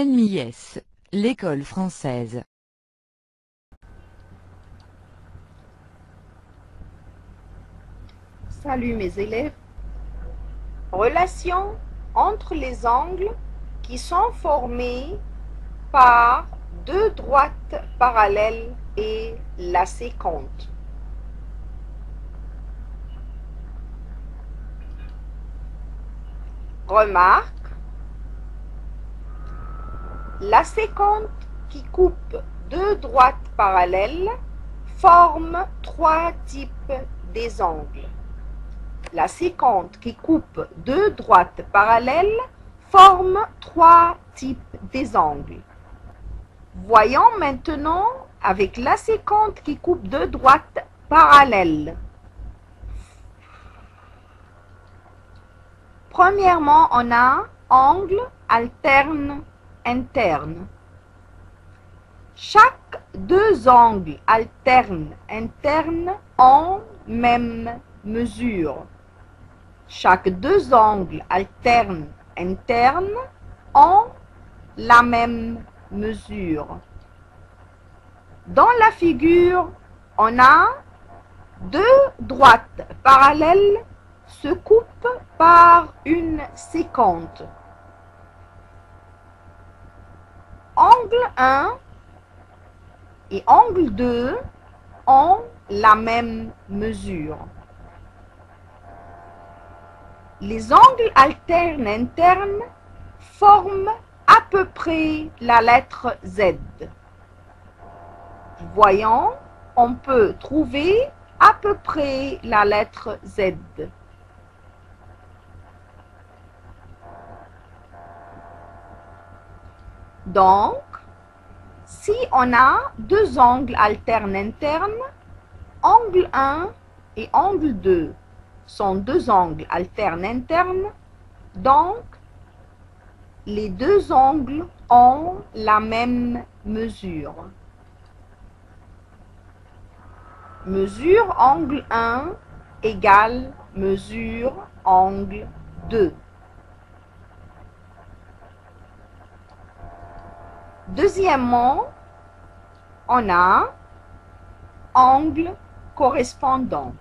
LMIS, l'école française. Salut mes élèves. Relation entre les angles qui sont formés par deux droites parallèles et la séquente. Remarque, la séquente qui coupe deux droites parallèles forme trois types des angles. La séquente qui coupe deux droites parallèles forme trois types des angles. Voyons maintenant avec la séquente qui coupe deux droites parallèles. Premièrement, on a angle alterne interne. Chaque deux angles alternes internes ont même mesure. Chaque deux angles alternes internes ont la même mesure. Dans la figure, on a deux droites parallèles se coupent par une séquente. Angle 1 et angle 2 ont la même mesure. Les angles alternes internes forment à peu près la lettre Z. Voyons, on peut trouver à peu près la lettre Z. Donc, si on a deux angles alternes internes, angle 1 et angle 2 sont deux angles alternes internes, donc les deux angles ont la même mesure. Mesure angle 1 égale mesure angle 2. Deuxièmement, on a angle correspondant.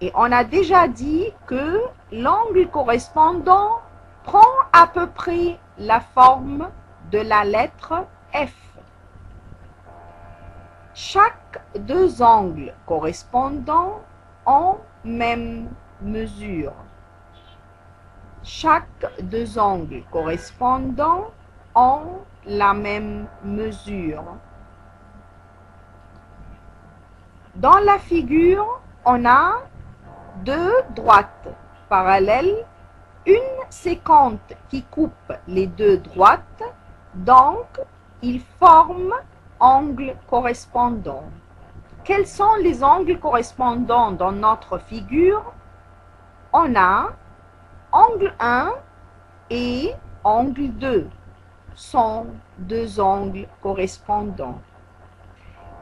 Et on a déjà dit que l'angle correspondant prend à peu près la forme de la lettre F. Chaque deux angles correspondants ont même mesure. Chaque deux angles correspondants ont la même mesure. Dans la figure, on a deux droites parallèles, une séquente qui coupe les deux droites, donc ils forment angle correspondant. Quels sont les angles correspondants dans notre figure? On a angle 1 et angle 2 sont deux angles correspondants.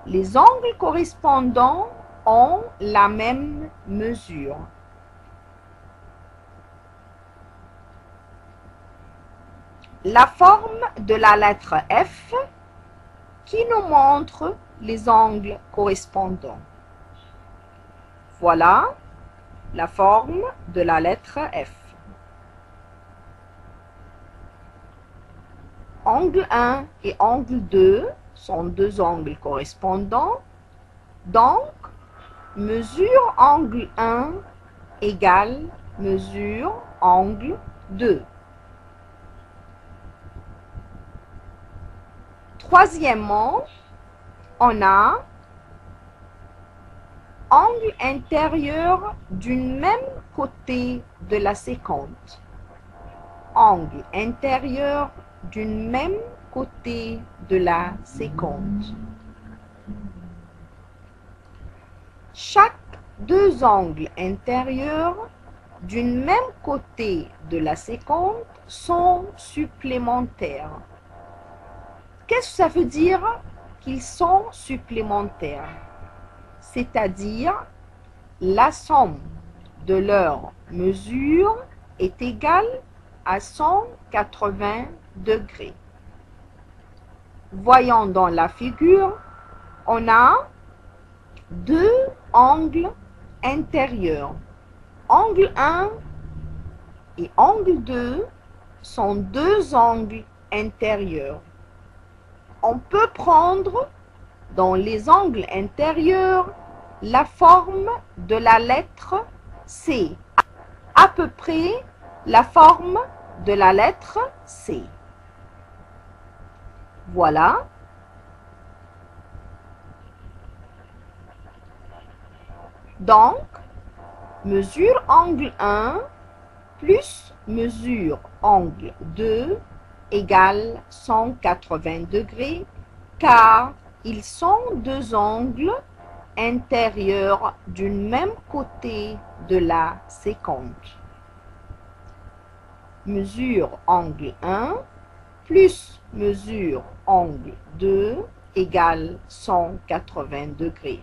Les angles correspondants ont la même mesure. La forme de la lettre F qui nous montre les angles correspondants. Voilà la forme de la lettre F. Angle 1 et angle 2 sont deux angles correspondants. Donc, mesure angle 1 égale mesure angle 2. Troisièmement, on a angle intérieur d'une même côté de la séquente. Angle intérieur d'une même côté de la séquente. Chaque deux angles intérieurs d'une même côté de la séquente sont supplémentaires. Qu'est-ce que ça veut dire qu'ils sont supplémentaires? C'est-à-dire la somme de leurs mesures est égale à 180 degrés. Voyons dans la figure, on a deux angles intérieurs. Angle 1 et angle 2 sont deux angles intérieurs. On peut prendre dans les angles intérieurs la forme de la lettre C, à peu près la forme de la lettre C. Voilà. Donc, mesure angle 1 plus mesure angle 2 égale 180 degrés, car ils sont deux angles intérieurs du même côté de la séquente. Mesure angle 1 plus mesure angle 2 égale 180 degrés.